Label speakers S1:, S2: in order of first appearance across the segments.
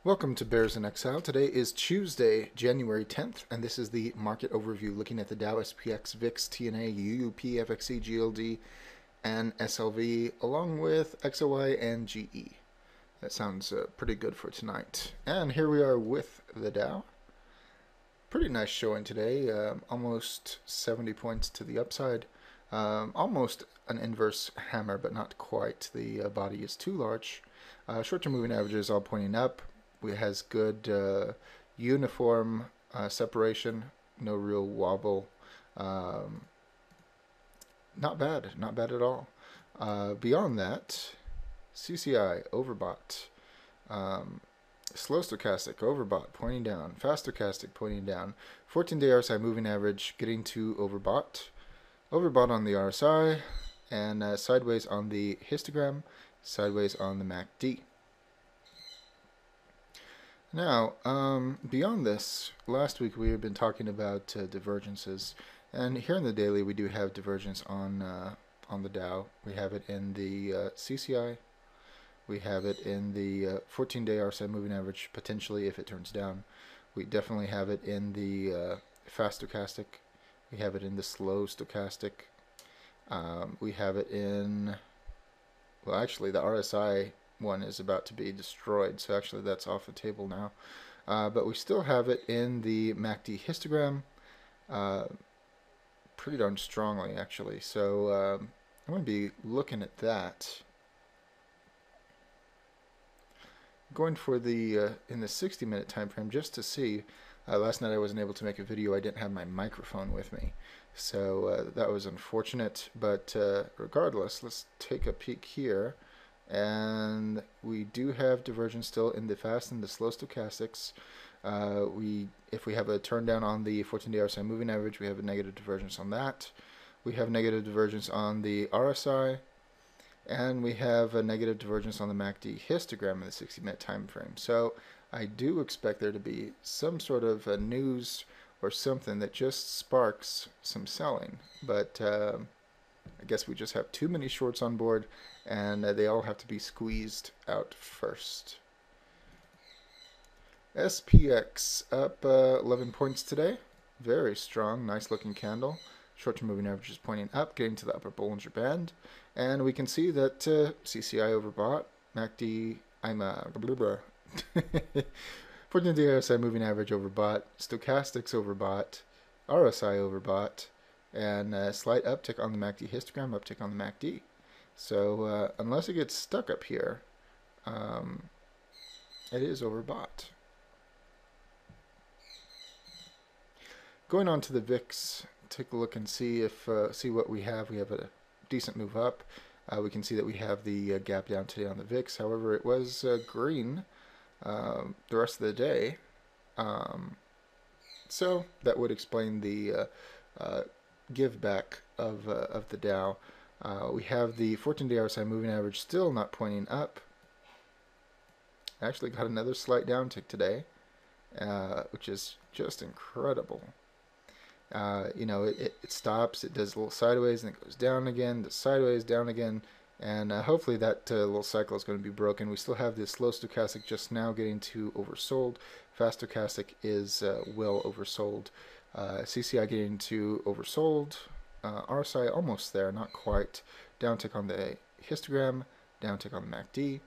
S1: Welcome to Bears in Exile. Today is Tuesday, January 10th, and this is the market overview looking at the Dow, SPX, VIX, TNA, UUP, FXE, GLD, and SLV, along with XOY and GE. That sounds pretty good for tonight. And here we are with the Dow. Pretty nice showing today, almost 70 points to the upside. Almost an inverse hammer, but not quite. The body is too large. Short-term moving averages all pointing up. It has good uniform separation, no real wobble. Not bad, not bad at all. Beyond that, CCI overbought. Slow stochastic overbought, pointing down. Fast stochastic pointing down. 14-day RSI moving average getting to overbought. Overbought on the RSI, and sideways on the histogram, sideways on the MACD. Now, beyond this, last week we have been talking about divergences, and here in the daily we do have divergence on the Dow. We have it in the CCI. We have it in the 14-day RSI moving average, potentially if it turns down. We definitely have it in the fast stochastic. We have it in the slow stochastic. We have it in, well, actually the RSI one is about to be destroyed, so actually that's off the table now. But we still have it in the MACD histogram pretty darn strongly, actually. So I'm going to be looking at that. Going for the in the 60-minute time frame just to see. Last night I wasn't able to make a video. I didn't have my microphone with me, so that was unfortunate. But regardless, let's take a peek here. And we do have divergence still in the fast and the slow stochastics. If we have a turn down on the 14-day RSI moving average, we have a negative divergence on that. We have negative divergence on the RSI, and we have a negative divergence on the MACD histogram in the 60-minute time frame. So I do expect there to be some sort of a news or something that just sparks some selling, but I guess we just have too many shorts on board, and they all have to be squeezed out first. SPX up 11 points today. Very strong, nice looking candle. Short-term moving average is pointing up, getting to the upper Bollinger Band. And we can see that CCI overbought, MACD, 14-day RSI moving average overbought, stochastics overbought, RSI overbought, and a slight uptick on the MACD histogram, uptick on the MACD. So unless it gets stuck up here, it is overbought. Going on to the VIX, take a look and see what we have. We have a decent move up. We can see that we have the gap down today on the VIX. However, it was green the rest of the day, so that would explain the give back of the Dow. We have the 14-day RSI moving average still not pointing up. Actually got another slight downtick today, which is just incredible. You know, it stops, it does a little sideways, and it goes down again, does sideways, down again, and hopefully that little cycle is going to be broken. We still have this slow stochastic just now getting to oversold. Fast stochastic is well oversold. CCI getting to oversold. RSI almost there, not quite. Downtick on the histogram, downtick on the MACD.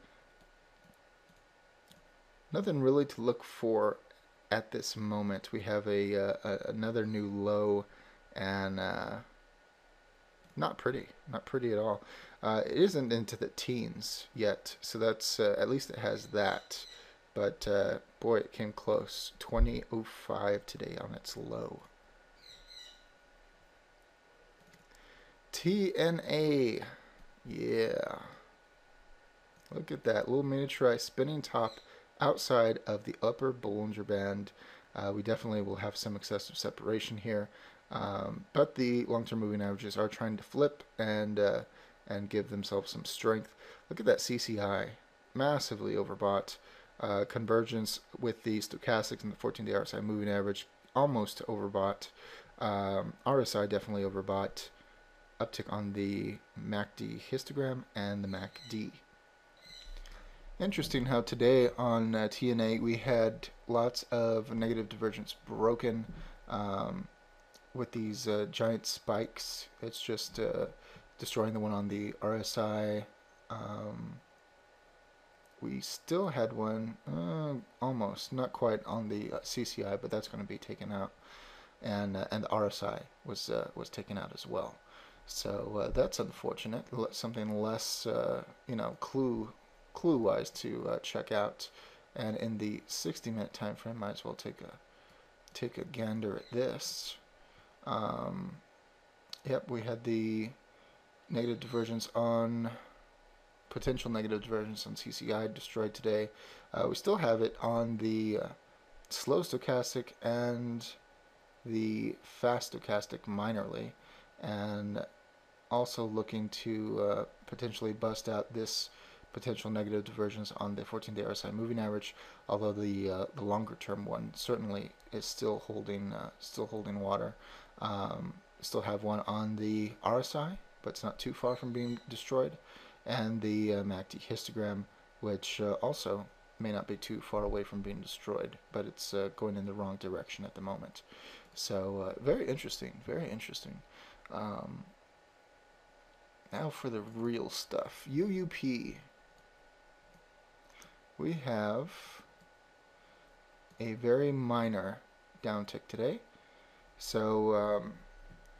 S1: Nothing really to look for at this moment. We have another new low, and not pretty at all. It isn't into the teens yet, so that's at least it has that. But boy, it came close. 20.05 today on its low. TNA, yeah. Look at that little miniaturized spinning top outside of the upper Bollinger Band. We definitely will have some excessive separation here, but the long-term moving averages are trying to flip and give themselves some strength. Look at that CCI, massively overbought. Convergence with the stochastics and the 14-day RSI moving average, almost overbought. RSI definitely overbought. Uptick on the MACD histogram and the MACD. Interesting how today on TNA we had lots of negative divergence broken um, with these giant spikes. It's just destroying the one on the RSI. Um, we still had one, almost, not quite on the CCI, but that's going to be taken out, and the RSI was taken out as well. So that's unfortunate. Something less, clue wise to check out. And in the 60-minute time frame, might as well take a gander at this. Um, yep, we had the negative divergence on potential negative divergence on CCI destroyed today. We still have it on the slow stochastic and the fast stochastic minorly, and also looking to potentially bust out this potential negative divergence on the 14-day RSI moving average, although the longer term one certainly is still holding water. Still have one on the RSI, but it's not too far from being destroyed, and the MACD histogram, which also may not be too far away from being destroyed, but it's going in the wrong direction at the moment. So very interesting, very interesting. Um, Now for the real stuff. UUP. We have a very minor downtick today, so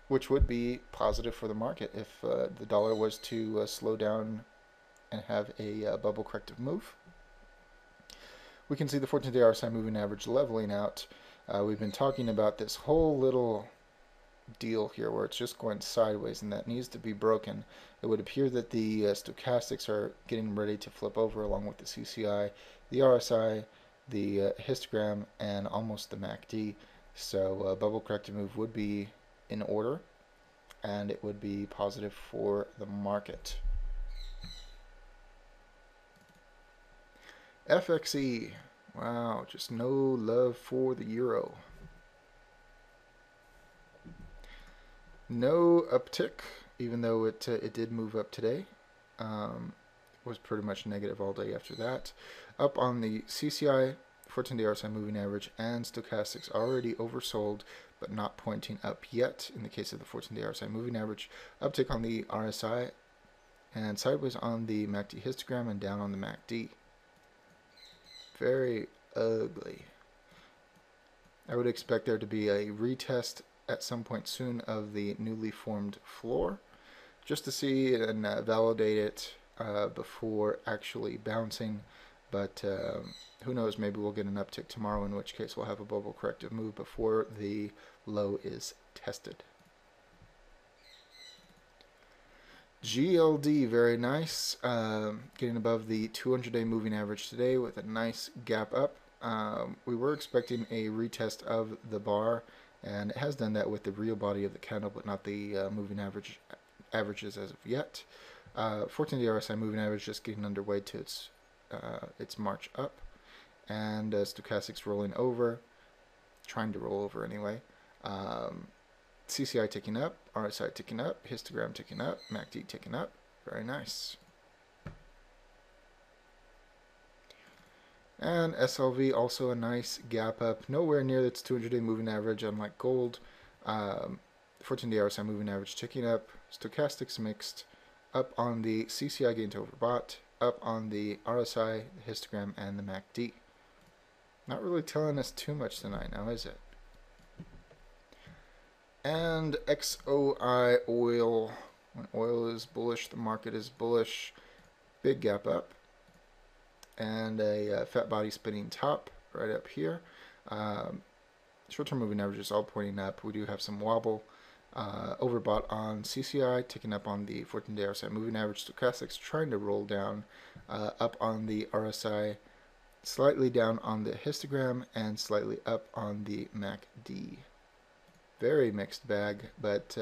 S1: which would be positive for the market if the dollar was to slow down and have a bubble corrective move. We can see the 14-day RSI moving average leveling out. We've been talking about this whole little deal here where it's just going sideways, and that needs to be broken. It would appear that the stochastics are getting ready to flip over along with the CCI, the RSI, the histogram, and almost the MACD. So bubble corrective move would be in order, and it would be positive for the market. FXE. Wow, just no love for the euro. No uptick, even though it did move up today. Was pretty much negative all day after that. Up on the CCI, 14-day RSI moving average, and stochastics already oversold, but not pointing up yet in the case of the 14-day RSI moving average. Uptick on the RSI, and sideways on the MACD histogram, and down on the MACD. Very ugly. I would expect there to be a retest at some point soon of the newly formed floor, just to see and validate it before actually bouncing. But who knows, maybe we'll get an uptick tomorrow, in which case we'll have a bubble corrective move before the low is tested. GLD, very nice, getting above the 200-day moving average today with a nice gap up. We were expecting a retest of the bar, and it has done that with the real body of the candle, but not the moving averages as of yet. 14-day RSI moving average just getting underway to its march up, and stochastics rolling over, trying to roll over anyway. CCI ticking up, RSI ticking up, histogram ticking up, MACD ticking up. Very nice. And SLV also a nice gap up, nowhere near its 200-day moving average, unlike gold. 14-day RSI moving average ticking up, stochastics mixed, up on the CCI gain to overbought, up on the RSI, the histogram, and the MACD. Not really telling us too much tonight now, is it? And XOI oil. When oil is bullish, the market is bullish. Big gap up. And a fat body spinning top right up here. Short-term moving averages all pointing up. We do have some wobble. Overbought on CCI, ticking up on the 14-day RSI moving average. Stochastics trying to roll down. Up on the RSI, slightly down on the histogram, and slightly up on the MACD. Very mixed bag, but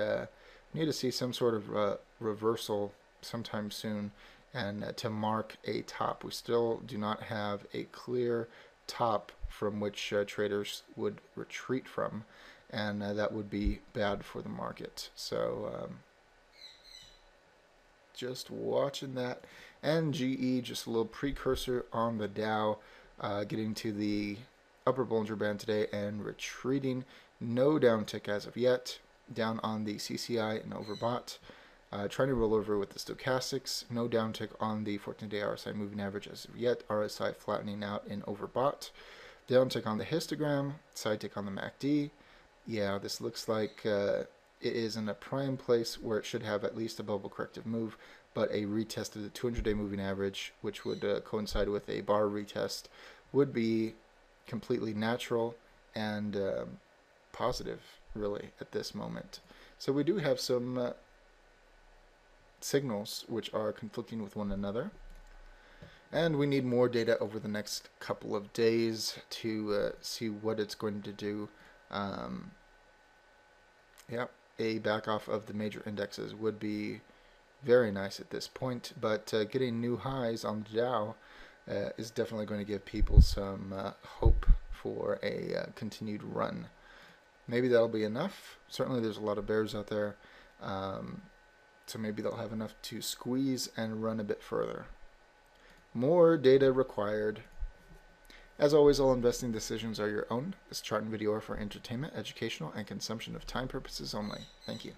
S1: need to see some sort of reversal sometime soon, and to mark a top. We still do not have a clear top from which traders would retreat from, and that would be bad for the market. So just watching that. And GE, just a little precursor on the Dow, getting to the upper Bollinger Band today and retreating. No downtick as of yet. Down on the CCI and overbought. Trying to roll over with the stochastics. No downtick on the 14-day RSI moving average as of yet. RSI flattening out in overbought. Downtick on the histogram. Side tick on the MACD. Yeah, this looks like it is in a prime place where it should have at least a bubble corrective move, but a retest of the 200-day moving average, which would coincide with a bar retest, would be completely natural and positive, really, at this moment. So we do have some signals which are conflicting with one another, and we need more data over the next couple of days to see what it's going to do. Yeah, a back off of the major indexes would be very nice at this point, but getting new highs on the Dow is definitely going to give people some hope for a continued run. Maybe that'll be enough. Certainly there's a lot of bears out there, so maybe they'll have enough to squeeze and run a bit further. More data required. As always, all investing decisions are your own. This chart and video are for entertainment, educational, and consumption of time purposes only. Thank you.